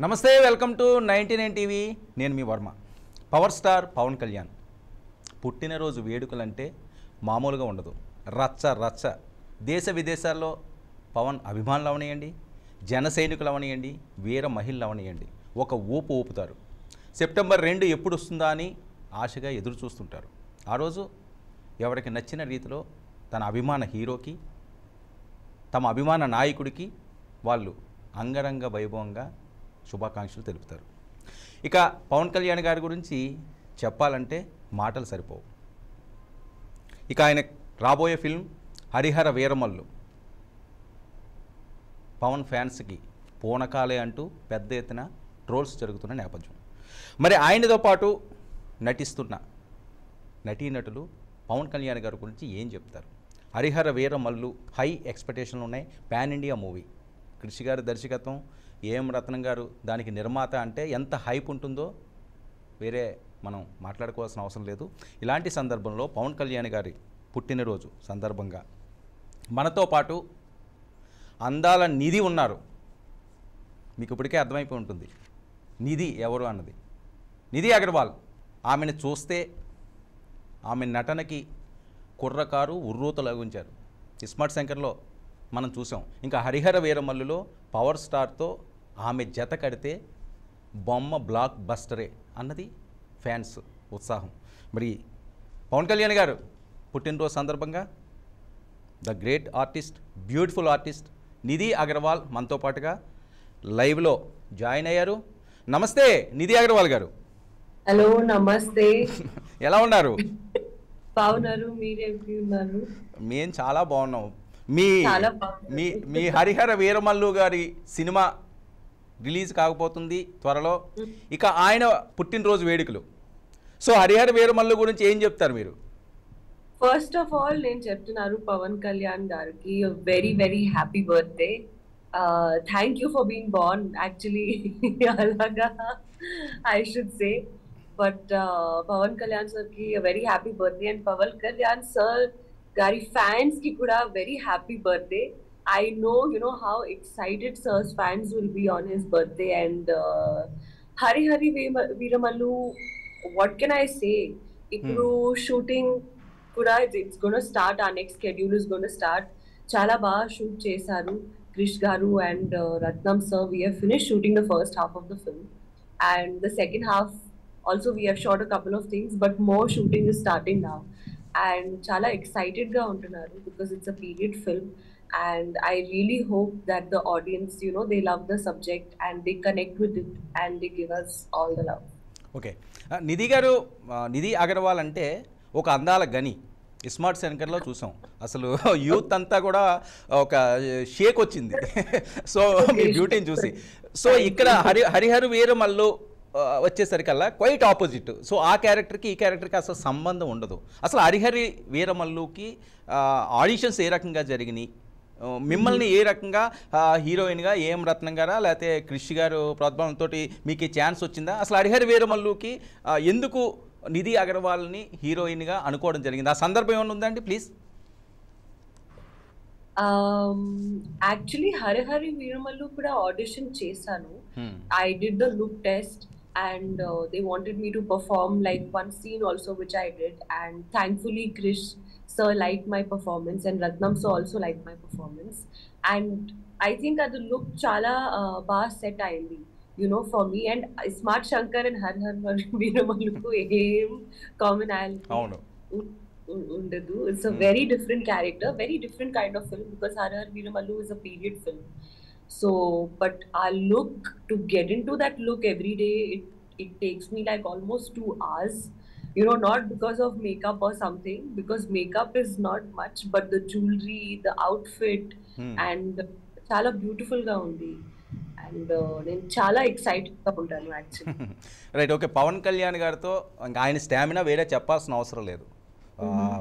నమస్తే, welcome to 99 TV. నేను మీ Varma. Power star Pawan Kalyan పుట్టినరోజు వేడుకలంటే మామూలుగా ఉండదు. రచ్చ రచ్చ. దేశ విదేశాల్లో పవన్ అభిమానులు అవనియండి, జన సైనికులు అవనియండి, వీర మహిళలు అవనియండి, ఒక ఊపు ఊపుతారు. సెప్టెంబర్ 2 ఎప్పుడు వస్తుందా అని ఆశగా ఎదురు చూస్తుంటారు. ఆ రోజు ఎవరికి నచ్చిన రీతిలో తన అభిమాన హీరోకి, తమ అభిమాన నాయకుడికి వాళ్ళు అంగరంగ వైభవంగా శుభాకాంక్షలు తెలుపుతారు. ఇక పవన్ కళ్యాణ్ గారి గురించి చెప్పాలంటే మాటలు సరిపోవు. ఇక ఆయన రాబోయే ఫిల్మ్ హరిహర వీరమల్లు పవన్ ఫ్యాన్స్కి పూనకాలే అంటూ పెద్ద ఎత్తున ట్రోల్స్ జరుగుతున్న నేపథ్యం. మరి ఆయనతో పాటు నటిస్తున్న నటీనటులు పవన్ కళ్యాణ్ గారి గురించి ఏం చెప్తారు? హరిహర వీరమల్లు హై ఎక్స్పెక్టేషన్లు ఉన్నాయి. Pan India movie. కృషి గారి దర్శకత్వం, ఏఎం రత్నం గారు దానికి నిర్మాత అంటే ఎంత హైప్ ఉంటుందో వేరే మనం మాట్లాడుకోవాల్సిన అవసరం లేదు. ఇలాంటి సందర్భంలో పవన్ కళ్యాణ్ గారి పుట్టినరోజు సందర్భంగా మనతో పాటు అందాల నిధి ఉన్నారు. మీకు ఇప్పటికే అర్థమైపోయి ఉంటుంది నిధి ఎవరు అన్నది. నిధి అగర్వాల్. ఆమెను చూస్తే ఆమె నటనకి కుర్రకారు ఉర్రూత లాగుంచారు. ఇస్మార్ట్ శంకర్లో మనం చూసాం. ఇంకా హరిహర వీరమల్లులో పవర్ స్టార్తో ఆమె జత కడితే బొమ్మ బ్లాక్ బస్టరే అన్నది ఫ్యాన్స్ ఉత్సాహం. మరి పవన్ కళ్యాణ్ గారు పుట్టినరోజు సందర్భంగా the great artist, beautiful artist Nidhi Agarwal మనతో పాటుగా లైవ్లో జాయిన్ అయ్యారు. నమస్తే నిధి అగర్వాల్ గారు. హలో, నమస్తే. ఎలా ఉన్నారు? బాగున్నారు, మీరేంటి ఉన్నారు? మేము చాలా బాగున్నాం. మీ హరిహర వీరమల్లు గారి సినిమా రిలీజ్ కాకపోతుంది త్వరలో. ఇక ఆయన పుట్టినరోజు వేడుకలు. సో హరిహర వీరమల్లు గురించి ఏం చెప్తారు మీరు? ఫస్ట్ ఆఫ్ ఆల్ నేను చెప్తున్నారు పవన్ కళ్యాణ్ గారికి very very happy birthday. Thank you for being born actually. అలాగా I should say. But Pawan Kalyan sir కి very happy birthday. And Pawan Kalyan sir garu fans కి కూడా very happy birthday. I know how excited sir's fans will be on his birthday. And Hari Veeramallu, what can I say? Ippudu shooting kuda it's going to start. Our next schedule is going to start. Chala baga shoot chesaru Krish garu and Ratnam sir. We have finished shooting the first half of the film, and the second half also we have shot a couple of things, but more shooting is starting now. And chala excited ga untunaru because it's a period film. And I really hope that the audience, they love the subject and they connect with it and they give us all the love. Okay, Nidhi garu, Nidhi Agarwal అంటే ఒక అందాల గని. ఇస్మార్ట్ శంకర్లో చూసాం. అసలు youth అంతా కూడా ఒక షేక్ వచ్చింది సో మీ బ్యూటీని చూసి. సో ఇక్కడ హరిహర వీరమల్లు వచ్చేసరికల్లా క్వైట్ ఆపోజిట్. సో ఆ క్యారెక్టర్కి ఈ క్యారెక్టర్కి అసలు సంబంధం ఉండదు. అసలు హరిహరి వీరమల్లుకి ఆడిషన్స్ ఏ రకంగా జరిగినాయి? మిమ్మల్ని ఏ రకంగా హీరోయిన్గా ఏఎం రత్నం గారా లేకపోతే కృషి గారు ప్రోద్బలంతో మీకు ఛాన్స్ వచ్చిందా? అసలు హరిహర వీరమల్లుకి ఎందుకు నిధి అగర్వాల్ని హీరోయిన్గా అనుకోవడం జరిగింది? ఆ సందర్భం ఏమైనా ఉందండి ప్లీజ్? యాక్చువల్లీ హరిహరి వీరమల్లు కూడా ఆడిషన్ చేశాను. I did the look test and they wanted me to perform like one scene also, which I did, and thankfully Krish sir liked my performance and Ratnam sir also liked my performance. And I think that the look chala ba set ayindi, for me. And Smart Shankar and Har Veeramallu ku aim commonality undadu. It's a very different character, very different kind of film, because Har Veeramallu is a period film. So but our look, to get into that look every day, it takes me like almost 2 hours, not because of makeup or something, because makeup is not much, but the jewelry, the outfit, and chala beautiful ga undi. And నేను చాలా ఎక్సైటెడ్గా ఉంటాను actually. Right, okay. Pawan Kalyan గారితో ఇంకా ఆయన stamina వేరే చెప్పాల్సిన అవసరం లేదు.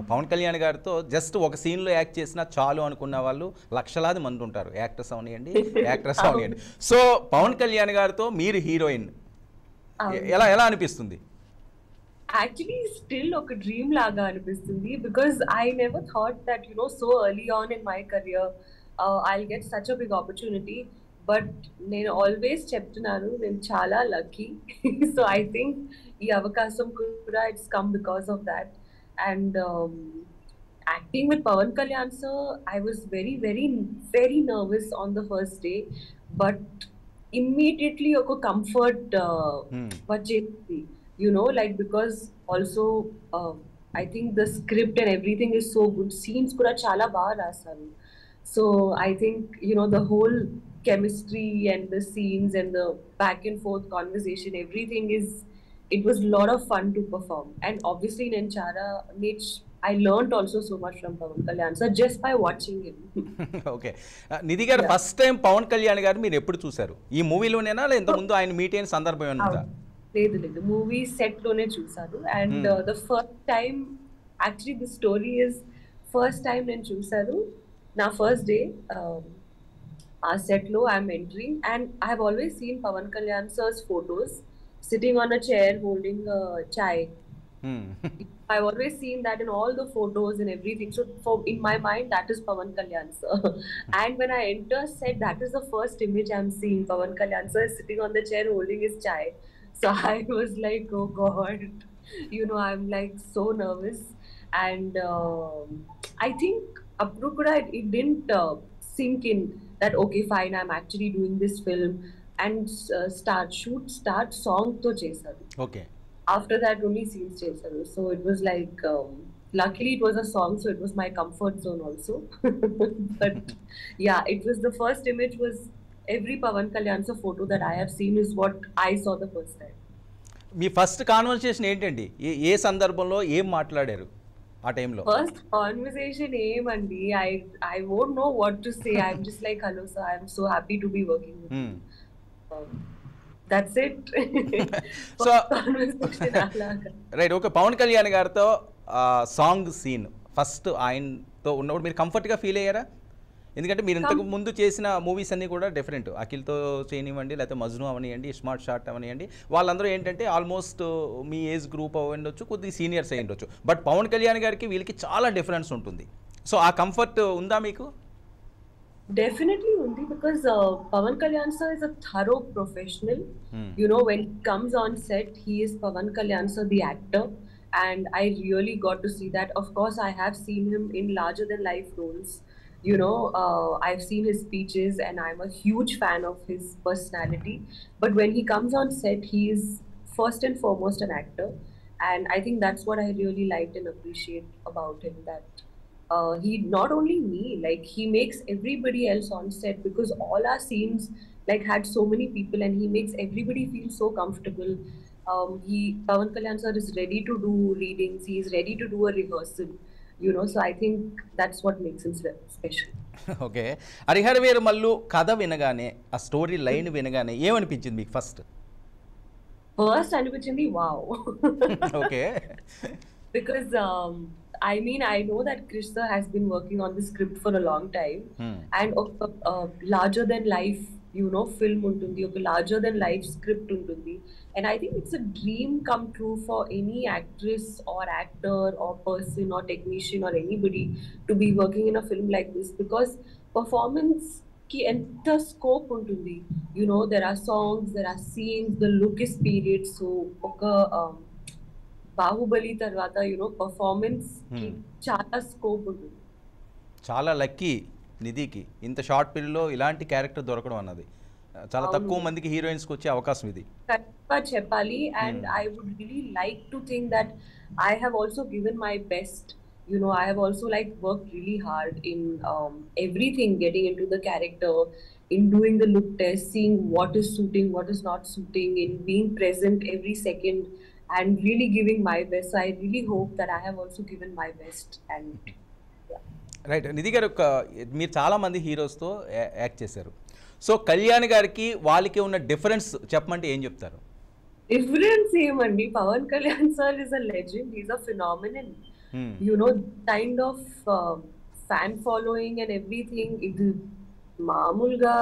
పవన్ కళ్యాణ్ గారితో జస్ట్ ఒక సీన్లో యాక్ట్ చేసినా చాలు అనుకున్న వాళ్ళు లక్షలాది మంది ఉంటారు, యాక్టర్స్ అవనియండి, యాక్ట్రెస్ అవనియండి. సో పవన్ కళ్యాణ్ గారితో మీరు హీరోయిన్ ఎలా ఎలా అనిపిస్తుంది? యాక్చువల్లీ స్టిల్ ఒక డ్రీమ్ లాగా అనిపిస్తుంది, because I never thought that so early on in my career I'll get such a big opportunity. But నేను ఆల్వేస్ చెప్తున్నాను నేను చాలా లక్కీ. సో ఐ థింక్ ఈ అవకాశం కూడా it's come because of that. And acting with Pawan Kalyan sir, I was very, very, very nervous on the first day, but immediately ఒక comfort వచ్చేసింది, you know, like because also I think the script and everything is so good. Scenes కూడా చాలా బాగా రాశారు. So I think, you know, the whole chemistry and the scenes and the back and forth conversation, everything is, it was a lot of fun to perform. And obviously Nenchara, I learned also so much from Pawan Kalyan sir just by watching him. Okay, Nidhi garu first time Pawan Kalyan గారు మీరు ఎప్పుడు చూసారు? ఈ మూవీలోనేనా లేదా ఇంతకుముందు ఆయన meet అయిన సందర్భం ఏమైనా? లేదు లేదు, మూవీ సెట్ లోనే చూసాను. And the first time, actually the story is, first time నేను చూసాను నా ఫస్ట్ డే ఆ సెట్ లో I'm entering, and I have always seen Pawan Kalyan sir's photos sitting on a chair holding chai. I've always seen that in all the photos and everything. So in my mind, that is Pawan Kalyan sir. And when I enter set, that is the first image I'm seeing. Pawan Kalyan sir is sitting on the chair holding his chai. So I was like, oh God, you know, I'm like so nervous. And I think apru kuda it didn't sink in that, okay, fine, I'm actually doing this film. And start song to చేశారు. Okay, After that only scenes చేశారు. So it was like, luckily it was a song, so it was my comfort zone also. But yeah, it was the first image was every Pawan Kalyan sir photo that I have seen is what I saw the first time. Me first conversation ఏంటండి? ఏ సందర్భంలో ఏం మాట్లాడారు ఆ టైంలో? First conversation ఏమండి, I won't know what to say. I'm just like, hello sir, I'm so happy to be working with you. That's it. So conversation అలాగా. Right, okay. Pawan Kalyan గారితో song scene first ఆయనతో ఉన్నప్పుడు మీరు కంఫర్ట్గా ఫీల్ అయ్యారా? ఎందుకంటే మీరు ఇంతకు ముందు చేసిన మూవీస్ అన్నీ కూడా డిఫరెంట్. అఖిల్తో చేయనివ్వండి, లేకపోతే మజ్ను అవనివ్వండి, స్మార్ట్ షాట్ అవనివ్వండి, వాళ్ళందరూ ఏంటంటే ఆల్మోస్ట్ మీ ఏజ్ గ్రూప్ అవ్వండొచ్చు, కొద్దిగా సీనియర్స్ అయి ఉండొచ్చు. బట్ పవన్ కళ్యాణ్ గారికి వీళ్ళకి చాలా డిఫరెన్స్ ఉంటుంది. సో ఆ కంఫర్ట్ ఉందా మీకు? Definitely undi, because Pawan Kalyan sir is a thorough professional. You know, when he comes on set, he is Pawan Kalyan sir, the actor, and I really got to see that. Of course, I have seen him in larger than life roles. You know, I've seen his speeches, and I'm a huge fan of his personality. But when he comes on set, he is first and foremost an actor, and I think that's what I really liked and appreciate about him. That he not only me, like he makes everybody else on set, because all our scenes like had so many people, and he makes everybody feel so comfortable. Pawan Kalyan sir is ready to do readings, he is ready to do a rehearsal, you know, so I think that's what makes him special. Okay, Harihara Veeramallu కథ వినగానే, ఆ story line వినగానే ఏమనిపించింది మీకు first? First అనిపించింది wow. Okay. Because I mean, I know that Krish sir has been working on the script for a long time, and larger than life, you know, film untundi, oka larger than life script untundi, and I think it's a dream come true for any actress or actor or person or technician or anybody to be working in a film like this, because performance ki enta scope untundi, you know, there are songs, there are scenes, the look is period. So oka Baahubali తర్వాత, you know, performance కి చాలా scope ఉంటుంది. చాలా lucky నిధికి ఇంత short పీరియడ్లో ఇలాంటి character దొరకడం అన్నది. చాలా తక్కువ మందికి హీరోయిన్స్కి వచ్చే అవకాశం ఇది కరెక్ట్గా చెప్పాలి. And I would really like to think that I have also given my best. You know, I have also like worked really hard in everything, getting into the character, in doing the look test, seeing what is suiting, what is not suiting, in being present every second, and really giving my best. So I really hope that I have also given my best. And yeah. Right, Nidhi garu, మీరు చాలామంది హీరోస్తో act చేశారు. So Kalyan గారికి వాళ్ళకి ఉన్న difference చెప్పమంటే ఏం చెప్తారు? డిఫరెన్స్ ఏమండి, Pawan Kalyan sir is a legend, is a phenomenon. You know, kind of fan following and everything, ఇది మామూలుగా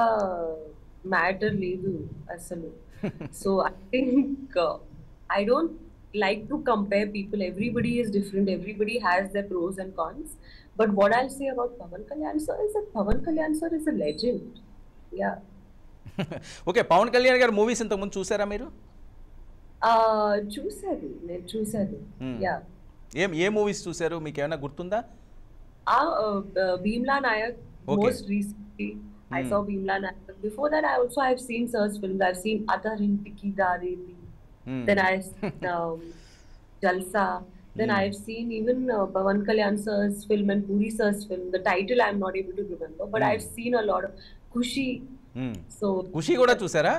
మ్యాటర్ లేదు అసలు. So I think I don't like to compare people. Everybody is different, everybody has their pros and cons, but what I'll say about Pawan Kalyan sir is that Pawan Kalyan sir is a legend. Yeah. Okay, Pawan Kalyan garu movies ఇంతకుముందు చూసారా మీరు? చూసాను, నేను చూసాను. Yeah. ఏ movies చూసారు, మీకు ఏమైనా గుర్తుందా? Bhimla Nayak, Okay. most recently, I saw Bhimla Nayak. Before that, I've seen Sir's films. I've seen Atar in Tiki Daredi. Then I've seen Jalsa. Then I've seen even Pawan Kalyan Sir's film and Puri Sir's film. The title I'm not able to remember, but I've seen a lot of Kushi. So ఖుషి కూడా చూసారా?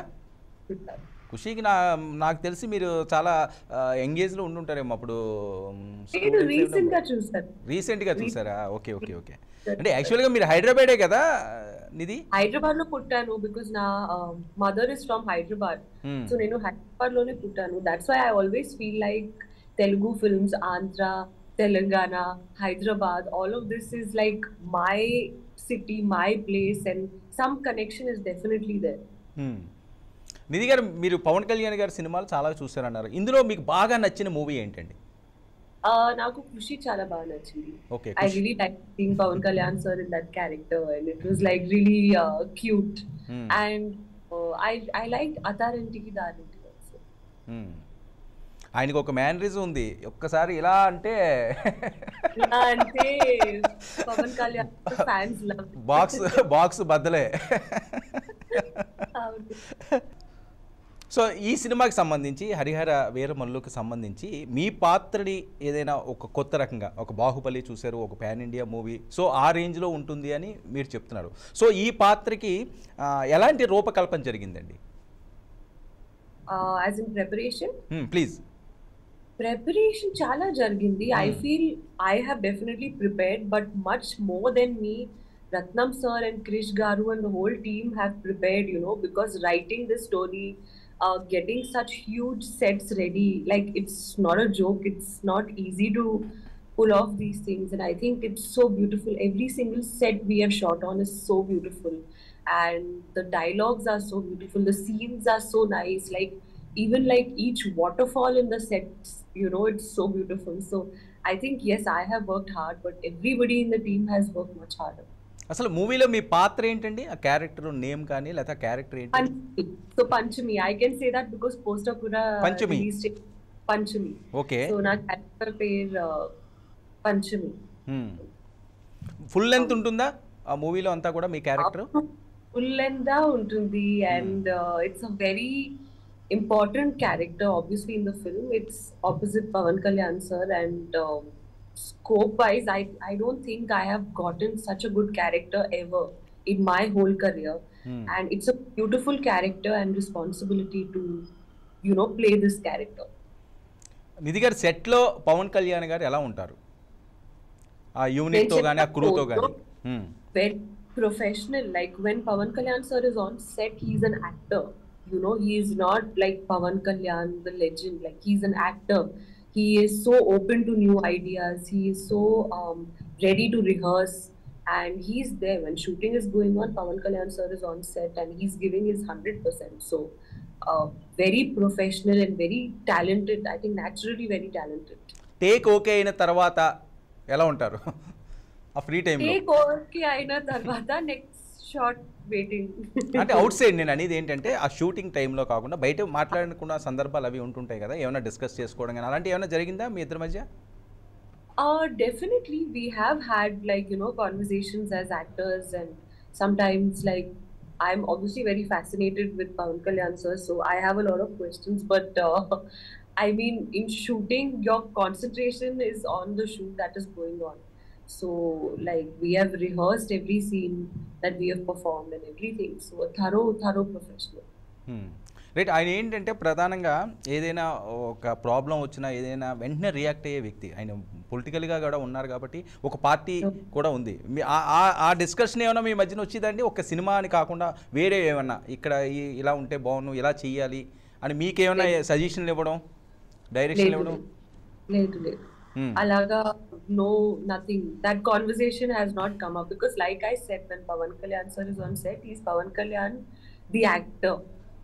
ఖుషికి నాకు తెలిసి మీరు చాలా ఎంగేజ్లో ఉండుంటారేమో అప్పుడు. నేను రీసెంట్గా చూసాను. రీసెంట్గా చూసారా? Okay okay okay. అంటే యాక్చువల్గా మీరు హైదరాబాదే కదా నిధి? హైదరాబాద్ లో పుట్టాను, బికాస్ నా mother is from Hyderabad. So నేను హైదరాబాద్ లోనే పుట్టాను. That's why I always feel like Telugu films, Andhra, Telangana, Hyderabad, all of this is like my city, my place, and some connection is definitely there. Nidhi garu, మీరు పవన్ కళ్యాణ్ గారి సినిమాలు చాలా చూసారన్నారు. ఇందులో మీకు బాగా నచ్చిన మూవీ ఏంటండి? నాకు ఖుషి చాలా బాగా నచ్చింది. Okay, I really liked seeing Pawan Kalyan sir in that character, and it was like really cute. And I liked Atar and Tiki Daredi also. ఆయనకు ఒక మ్యానరిజం ఉంది, ఒక్కసారి ఇలా అంటే ఇలా అంటే Pawan Kalyan fans love. Box బద్దలే. సో ఈ సినిమాకి సంబంధించి, హరిహర వీరమల్లుకి సంబంధించి మీ పాత్రని ఏదైనా ఒక కొత్త రకంగా, ఒక బాహుబలి చూశారు, ఒక పాన్ ఇండియా మూవీ, సో ఆ రేంజ్లో ఉంటుంది అని మీరు చెప్తున్నారు. సో ఈ పాత్రకి ఎలాంటి రూపకల్పన జరిగిందండి? As in preparation, please. Preparation చాలా జరిగింది. I feel I have definitely prepared, but much more than me, Ratnam sir and Krish Garu and the whole team have prepared, you know, because writing this story, getting such huge sets ready, like it's not a joke, it's not easy to pull off these things, and I think it's so beautiful. Every single set we have shot on is so beautiful, and the dialogues are so beautiful, the scenes are so nice, like even like each waterfall in the sets, you know, it's so beautiful. So I think yes, I have worked hard, but everybody in the team has worked much harder. అసలు మూవీలో మీ పాత్ర ఏంటండి? ఆ character name కానీ లేదా character ఏంటి? So Panchami, I can say that because poster కూడా Panchami. Panchami. Okay. So నా క్యారెక్టర్ పేరు పంచమి. ఫుల్ లెంత్ ఉంటుందా ఆ మూవీలో అంతా కూడా మీ క్యారెక్టర్? ఫుల్ లెంత్ దా ఉంటుంది, and it's a very important character obviously in the film. It's opposite Pawan Kalyan sir, and scope wise, I don't think I have gotten such a good character ever in my whole career. And it's a beautiful character and responsibility to, you know, play this character. నిధి గారు, సెట్లో పవన్ కళ్యాణ్ గారు ఎలా ఉంటారు? ఆ unit తో గాని, ఆ crew తో గాని? Very professional. Like when Pawan Kalyan sir is on set, he's an actor. You know, he is not like Pawan Kalyan, the legend. Like he's an actor. He is so open to new ideas. He is so ready to rehearse, and he's there when shooting is going on. Pawan Kalyan sir is on set and he's giving his 100%. So very professional and very talented. I think naturally very talented. Take okay అయిన తర్వాత ఎలా ఉంటారు ఆ free time లో? Take okay అయిన తర్వాత next shot waiting. అంటే out side నేను అనేది ఏంటంటే, ఆ షూటింగ్ టైంలో కాకుండా బయట మాట్లాడుకున్న సందర్భాలు అవి ఉంటుంటాయి కదా, ఏమైనా డిస్కస్ చేసుకోవడం కానీ అలాంటి ఏమైనా జరిగిందా మీ ఇద్దరి మధ్య? Definitely we have had, like, you know, conversations as actors, and sometimes like I'm obviously very fascinated with Pawan Kalyan sir, so I have a lot of questions, but I mean, in shooting your concentration is on the shoot that is going on. So like we have rehearsed every scene that we have performed and everything, so a thorough professional. Right. ఆయన ఏంటంటే ప్రధానంగా ఏదైనా ఒక problem వచ్చినా ఏదైనా వెంటనే react అయ్యే వ్యక్తి. ఆయన పొలిటికల్గా కూడా ఉన్నారు కాబట్టి ఒక పార్టీ కూడా ఉంది. ఆ డిస్కషన్ ఏమైనా మీ మధ్యన వచ్చిందండి? ఒక సినిమా అని కాకుండా వేరే ఏమన్నా, ఇక్కడ ఇలా ఉంటే బాగుండు, ఇలా చెయ్యాలి అని మీకేమైనా సజెషన్లు ఇవ్వడం, డైరెక్షన్ ఇవ్వడం? లేదు. Alaga, no, nothing. That conversation has not come up because, like I said, when Pawan Kalyan sir is on set, he's Pawan Kalyan, the actor,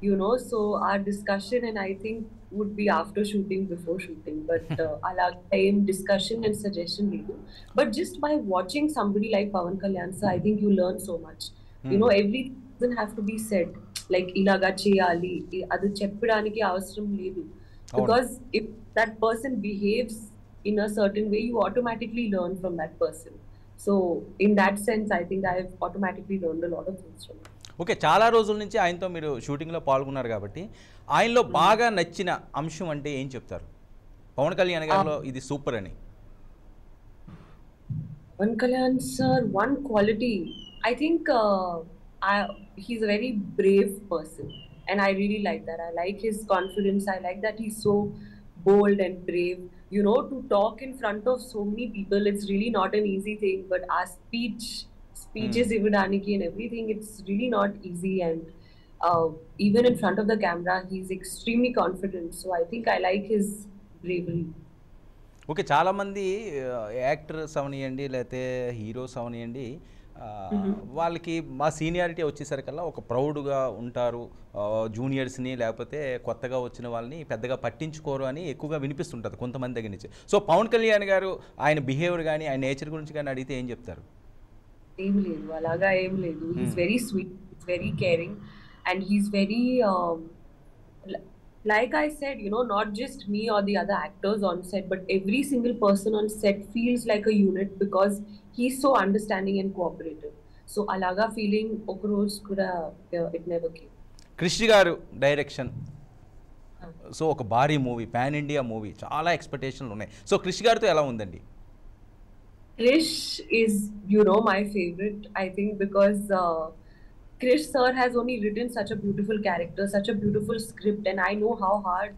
you know. So our discussion, and I think, would be after shooting, before shooting. But alaga time discussion and suggestion we do. But just by watching somebody like Pawan Kalyan sir, I think you learn so much. You know, everything doesn't have to be said. Like ఇలాగా చేయాలి అది చెప్పడానికి అవసరం లేదు. Because if that person behaves in a certain way, you automatically learn from that person. So in that sense, I think I've automatically learned a lot of things from him. Okay, చాలా రోజుల నుంచి ఆయనతో మీరు షూటింగ్లో పాల్గొన్నారు కాబట్టి ఆయనలో బాగా నచ్చిన అంశం అంటే ఏం చెప్తారు? పవన్ కళ్యాణ్ గారిలో ఇది సూపర్ అని. Pawan Kalyan sir, one quality, I think he's a very brave person, and I really like that. I like his confidence. I like that he's so bold and brave. You know, to talk in front of so many people, it's really not an easy thing. But our speeches, ivadaniki and everything, it's really not easy. And even in front of the camera, he's extremely confident. So I think I like his bravery. Okay, చాలామంది actors అవనియండి లేకపోతే heroes అవనియండి, వాళ్ళకి మా seniority వచ్చేసరికల్లా ఒక ప్రౌడ్గా ఉంటారు, జూనియర్స్ని లేకపోతే కొత్తగా వచ్చిన వాళ్ళని పెద్దగా పట్టించుకోరు అని ఎక్కువగా వినిపిస్తుంటుంది కొంతమంది దగ్గర నుంచి. సో పవన్ కళ్యాణ్ గారు ఆయన బిహేవియర్ కానీ ఆయన నేచర్ గురించి కానీ అడిగితే ఏం చెప్తారు? ఏం లేదు, అలాగా ఏం లేదు. He's very sweet, very caring, and he's very like I said, you know, not just me or the other actors on set, but every single person on set feels like a unit because he's so understanding and cooperative. So alaga feeling okroj kuda it never came. Krish garu direction, so ఒక భారీ movie, pan India movie, చాలా ఎక్స్పెక్టేషన్లు ఉన్నాయి. So Krish గారితో ఎలా ఉందండి? Krish is, you know, my favorite, I think, because Krish sir has only written such a beautiful character, such a beautiful script, and I know how hard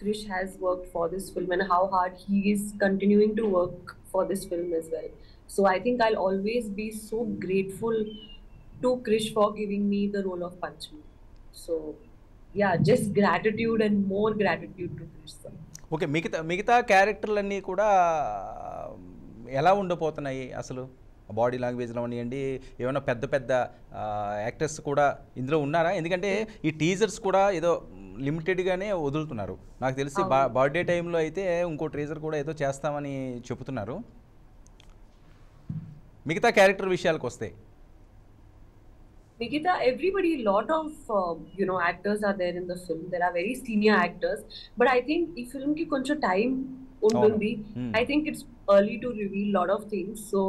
Krish has worked for this film and how hard he is continuing to work for this film as well. So I think I'll always be so grateful to Krish for giving me the role of Panchami. So yeah, just gratitude and more gratitude to Krish sir. Okay, మిగతా క్యారెక్టర్లన్నీ కూడా ఎలా ఉండబోతున్నాయి అసలు? Body లాంగ్వేజ్లో అవనివ్వండి, ఏమైనా పెద్ద పెద్ద యాక్టర్స్ కూడా ఇందులో ఉన్నారా? ఎందుకంటే ఈ టీజర్స్ కూడా ఏదో లిమిటెడ్గానే వదులుతున్నారు. నాకు తెలిసి బర్త్డే టైంలో అయితే ఇంకో టీజర్ కూడా ఏదో చేస్తామని చెబుతున్నారు. మిగతా క్యారెక్టర్ విషయాలకు వస్తే Nikita, everybody, lot of you know, actors are there in the film. There are very senior actors, but I think ఈ film ki koncha time untundi. I think it's early to reveal lot of things. So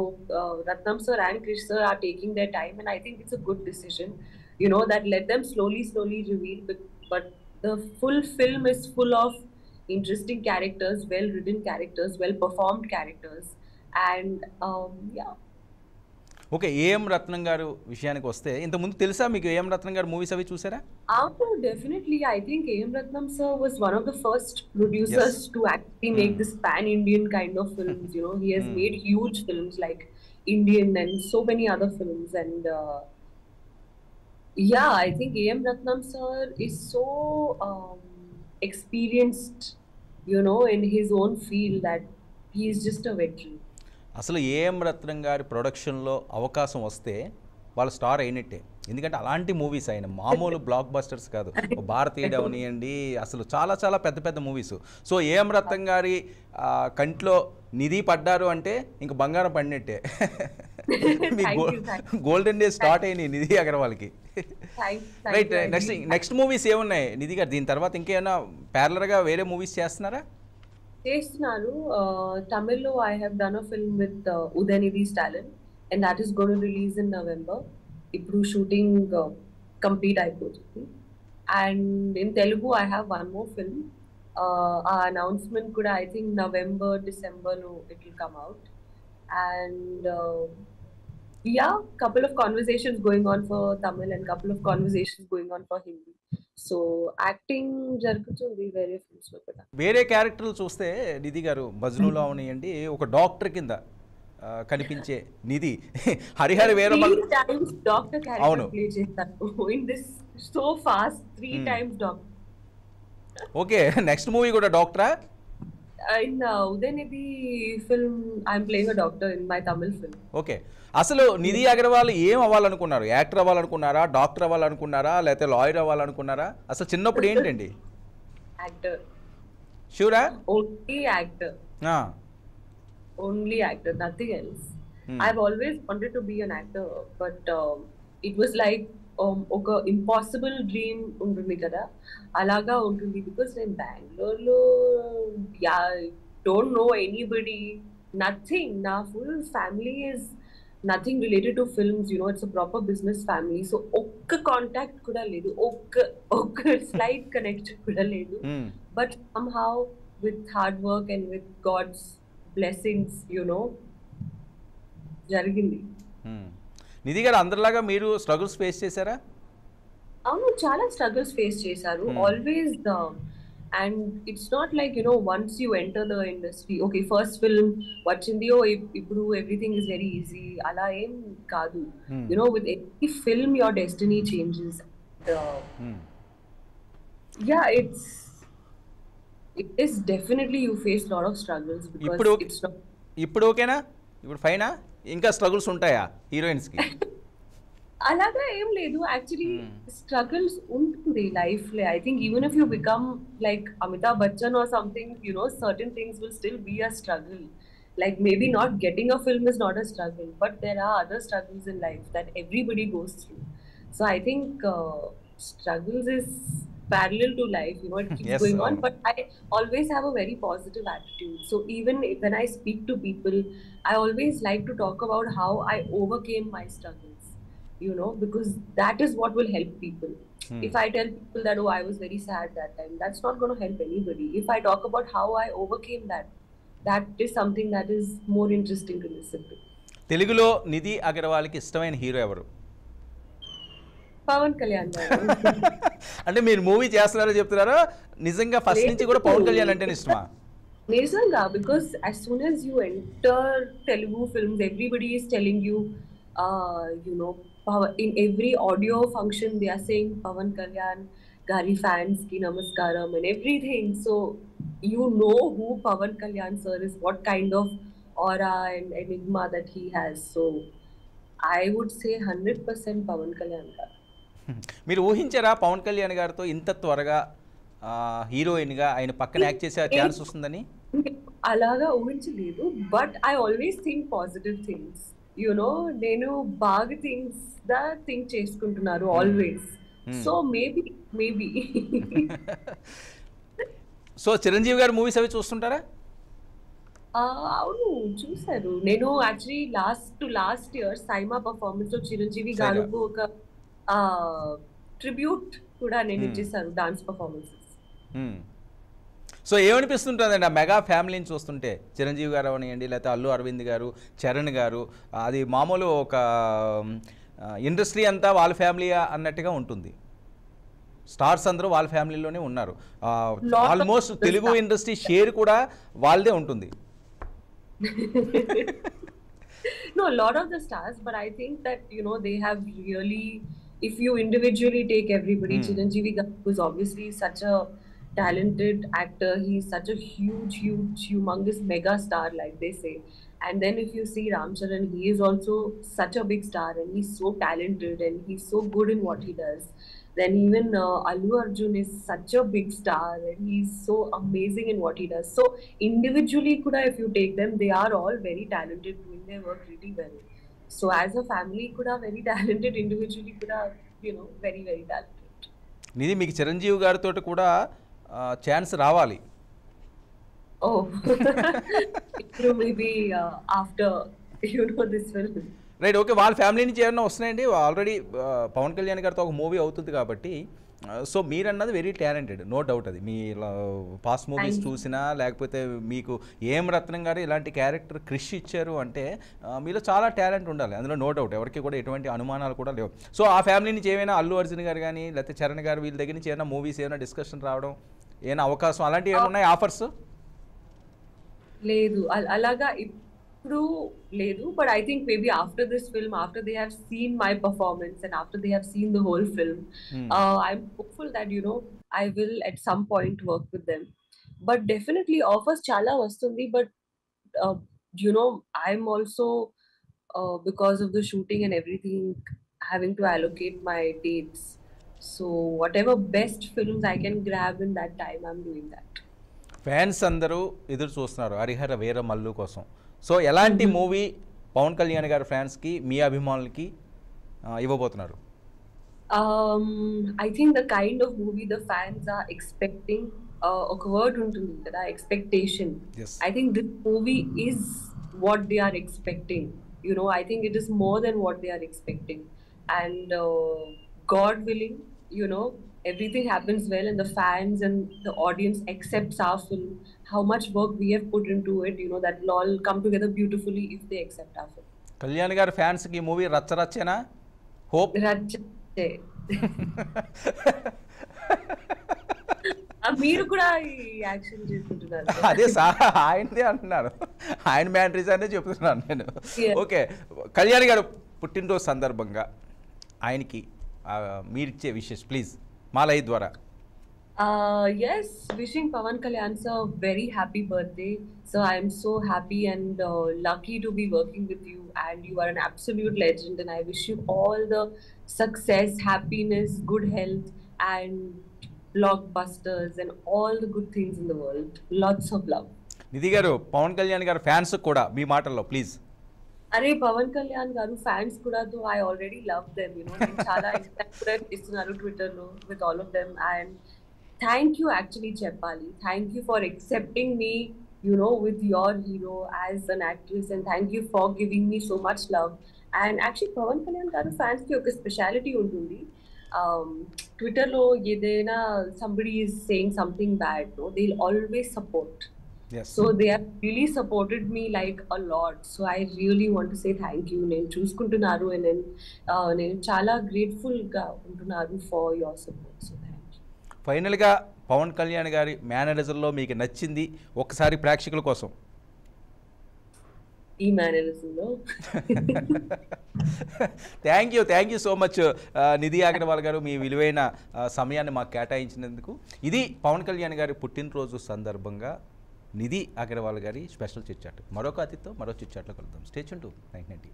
Ratnam sir and Krish sir are taking their time, and I think it's a good decision. You know, that let them slowly reveal. But the full film is full of interesting characters, well written characters, well performed characters, and yeah. Okay, AM Ratnam garu విషయానికి వస్తే ఇంతకుముందు తెలుసా మీకు AM Ratnam గారు movies అవి చూసారా? Definitely. I think A.M. Ratnam sir was one of the first producers to actually make this pan-Indian kind of films. You know, he has made huge films like Indian and so many other films. And yeah, I think A.M. Ratnam sir is so experienced, you know, in his own field that he is just a veteran. అసలు AM రత్నం గారి ప్రొడక్షన్లో అవకాశం వస్తే వాళ్ళ star అయినట్టే. ఎందుకంటే అలాంటి movies ఆయన మామూలు బ్లాక్ బస్టర్స్ కాదు, భారతీయుడు అవనియండి, అసలు చాలా చాలా పెద్ద పెద్ద మూవీస్. సో ఏఎం రత్నం గారి కంట్లో నిధి పడ్డారు అంటే ఇంక బంగారం పడినట్టే. మీ గోల్డెన్ డేస్ స్టార్ట్ అయినాయి నిధి అగర్వాల్కి. రైట్, నెక్స్ట్ మూవీస్ ఏమున్నాయి నిధి గారు? దీని తర్వాత ఇంకేమైనా ప్యారలర్గా వేరే మూవీస్ చేస్తున్నారా? చేస్తున్నాను. తమిళ్లో I have done a film with Udaynidhi Stalin, and that is going to release in November. ఇప్పుడు షూటింగ్ కంప్లీట్ అయిపోతుంది. And in Telugu I have one more film. ఆ అనౌన్స్మెంట్ కూడా I think November, December లో it will come out. And yeah, couple of conversations going on for Tamil and couple of conversations going on for Hindi. So acting జరుగుతుంది వేరే films లో కూడా. వేరే క్యారెక్టర్లు చూస్తే నిధి గారు బజ్నూలో అవనియండి ఒక డాక్టర్ కింద కనిపించే Nidhi, Harihara Veeramallu doctor character play చేస్తారు in this so fast 3 times doctor. Okay, next movie కూడా డాక్టరా? In Udhayanidhi film I am playing a doctor in my Tamil film. Okay, అసలు నిధి అగర్వాల్ ఏం అవ్వాలనుకున్నారు? యాక్టర్ అవ్వాలనుకున్నారా, డాక్టర్ అవ్వాలనుకున్నారా, లేకపోతే లాయర్ అవ్వాలనుకున్నారా? అసలు చిన్నప్పుడు ఏంటండి? యాక్టర్. షూరా? Only actor. Only actor, nothing else. I've always wanted to be an actor, but it was like ఒక impossible dream ఉంటుంది కదా, అలాగా ఉంటుంది. బికాస్ నేను బెంగళూరులో yeah don't know anybody, nothing. నా full family is nothing related to films, it's a proper business family. So ఒక్క contact కూడా లేదు, ఒక్క స్లైట్ కనెక్షన్ కూడా లేదు. But somehow with hard work and with God's blessings జరిగింది. నిధి గారు అందరిలాగా మీరు స్ట్రగుల్స్ ఫేస్ చేశారా? అవును, చాలా స్ట్రగుల్స్ ఫేస్ చేశారు always. And it's not like once you enter the industry, okay first film వచ్చింది, ఇప్పుడు ఎవ్రీథింగ్ ఇస్ వెరీ ఈజీ, అలా ఏం కాదు. With every film your destiny changes. Yeah, it is definitely you face lot of struggles because it's not. ఇప్పుడు ఓకేనా? ఇప్పుడు ఫైనా? ఇంకా struggles ఉంటాయా హీరోయిన్స్ కి? అలాగా ఏం లేదు, యాక్చువల్లీ స్ట్రగుల్స్ ఉంటుంది లైఫ్ లో. I think even if you become like Amitabh Bachchan or something, certain things will still be a struggle. Like maybe not getting a film is not a struggle, but there are other struggles in life that everybody goes through. So I think struggles is parallel to life, it keeps Yes, going on. But I always have a very positive attitude. So even when I speak to people, I always like to talk about how I overcame my struggles, because that is what will help people. If I tell people that, oh, I was very sad that time, that's not going to help anybody. If I talk about how I overcame that is something that is more interesting to listen to. తెలుగులో నిధి అగర్వాల్కి ఇష్టమైన hero ఎవరు? పవన్ కళ్యాణ్ గారు. అంటే మీరు movie చేస్తున్నారో చెప్తున్నారో, నిజంగా first నుంచి కూడా పవన్ కళ్యాణ్ అంటే ఇష్టమా? నిజంగా, because as soon as you enter Telugu films, everybody is telling you, in every audio function they are saying Pavan Kalyan Gari fans ki namaskaram and everything. So who Pavan Kalyan sir is, what kind of aura and enigma that he has. So I would say 100% Pavan Kalyan garu. మీరు ఊహించారా పవన్ కళ్యాణ్ గారితో ఇంత త్వరగా హీరోయిన్గా ఆయన పక్కన act చేసే chance వస్తుందని? అలాగా ఊహించలేదు, but I always think positive things. నేను బాగా థింక్ చేసుకుంటున్నారు always. So maybe so Chiranjeevi garu movies అవి చూస్తుంటారా? అవును, చూసారు. నేను actually last year SIIMA performance లో చిరంజీవి గారు ఒక ట్రిబ్యూట్ కూడా నేను ఇచ్చేసాను, డాన్స్ పర్ఫార్మెన్సెస్. సో ఏమనిపిస్తుంటుందండి ఆ మెగా ఫ్యామిలీని చూస్తుంటే? చిరంజీవి గారు అవనివ్వండి, లేకపోతే అల్లు అరవింద్ గారు, చరణ్ గారు, అది మామూలు ఒక ఇండస్ట్రీ అంతా వాళ్ళ ఫ్యామిలీ అన్నట్టుగా ఉంటుంది. స్టార్స్ అందరూ వాళ్ళ ఫ్యామిలీలోనే ఉన్నారు. ఆల్మోస్ట్ తెలుగు ఇండస్ట్రీ షేర్ కూడా వాళ్ళదే ఉంటుంది. No, a lot of the stars, but I think that they have really, if you individually take everybody, Chiranjeevi Garu is obviously such a talented actor. He's such a huge, humongous mega star, like they say. And then if you see Ram Charan, he is also such a big star, and he's so talented and he's so good in what he does. Then even Allu Arjun is such a big star and he's so amazing in what he does. So individually kuda, if you take them, they are all very talented, doing their work really well. So as a family kuda very talented, individually kuda very very talented. నిధి, మీకు చిరంజీవి గారితో కూడా chance రావాలి. Oh, maybe after this film. Right, okay. వాళ్ళ family నుంచి ఏమన్నా వస్తున్నాయండి? Already Pawan Kalyan గారితో ఒక మూవీ అవుతుంది కాబట్టి, సో మీరన్నది వెరీ టాలెంటెడ్, నో డౌట్. అది మీ పాస్ట్ మూవీస్ చూసినా, లేకపోతే మీకు ఏం రత్నం గారు ఇలాంటి క్యారెక్టర్ క్రిష్ ఇచ్చారు అంటే మీలో చాలా టాలెంట్ ఉండాలి, అందులో నో డౌట్. ఎవరికి కూడా ఎటువంటి అనుమానాలు కూడా లేవు. సో ఆ ఫ్యామిలీ నుంచి ఏమైనా అల్లు అర్జున్ గారు కానీ, లేకపోతే చరణ్ గారు, వీళ్ళ దగ్గర నుంచి ఏమైనా మూవీస్ ఏమైనా డిస్కషన్ రావడం, ఏమైనా అవకాశం అలాంటివి ఏమైనా ఉన్నాయి, ఆఫర్స్? లేదు, అలాగా ఇప్పుడు లేదు. But I think maybe after this film, after they have seen my performance and after they have seen the whole film, I'm hopeful that I will at some point work with them. But definitely offers చాలా వస్తుంది. But I'm also because of the shooting and everything having to allocate my dates. So whatever best films I can grab in that time, I'm doing that. Fans అందరూ ఎదురు చూస్తున్నారు హరిహర వీర మల్లు కోసం. So ఎలాంటి movie Pawan Kalyan గారి ఫ్యాన్స్కి, మీ అభిమానులకి ఇవ్వబోతున్నారు? I think the kind of movie the fans are expecting, ఒక word ఉంటుంది కదా, expectation. Yes I think this movie is what they are expecting. You know, I think it is more than what they are expecting. And God willing, you know, everything happens well and the fans and the audience accepts our film. How much work we have put into it, you know, that will all come together beautifully if they accept our film. Kalyan గారి ఫ్యాన్స్కి ఈ movie రచ్చరచ్చేనా? Hope రచ్చే. మీరు కూడా ఈ action చేసుకుంటున్నారు. అదే ఆయనదే అంటున్నారు, ఆయన మ్యాట్రీస్ అనే చెప్తున్నాను నేను. ఓకే, కళ్యాణ్ గారు పుట్టినరోజు సందర్భంగా ఆయనకి మీరిచ్చే విషెస్ ప్లీజ్ మా లైవ్ ద్వారా. Yes, wishing Pawan Kalyan sir a very happy birthday. So I am so happy and lucky to be working with you, and you are an absolute legend, and I wish you all the success, happiness, good health, and blockbusters and all the good things in the world. Lots of love. నిధి గారు, పవన్ కళ్యాణ్ గారు fans కూడా మీ మాటల్లో please. అరే పవన్ కళ్యాణ్ గారు fans కూడా తో I already love them, you know. నేను చాలా ఇన్స్టాగ్రామ్ ఇస్తున్నారు ట్విట్టర్ లో with all of them, and thank you actually చెప్పాలి. Thank you for accepting me, you know, with your hero as an actress, and thank you for giving me so much love. And actually Pawan Kalyan garu fans ki oka speciality untundi. Twitter lo edaina somebody is saying something bad, no, they'll always support. Yes. So they have really supported me like a lot. So I really want to say thank you. Nenu chuskuntunnaru and nenu chala grateful ga untunnaru for your support. So thank you. ఫైనల్గా పవన్ కళ్యాణ్ గారి మేనరిజంలో మీకు నచ్చింది ఒకసారి ప్రేక్షకుల కోసం. ఈ మేనరిజంలో thank you so much Nidhi Agarwal గారు, మీ విలువైన సమయాన్ని మాకు కేటాయించినందుకు. ఇది పవన్ కళ్యాణ్ గారి పుట్టినరోజు సందర్భంగా నిధి అగర్వాల్ గారి స్పెషల్ చిట్చాట్. మరొక అతిథితో మరో చిట్చాట్లో కలుద్దాం. Stay tuned to 990.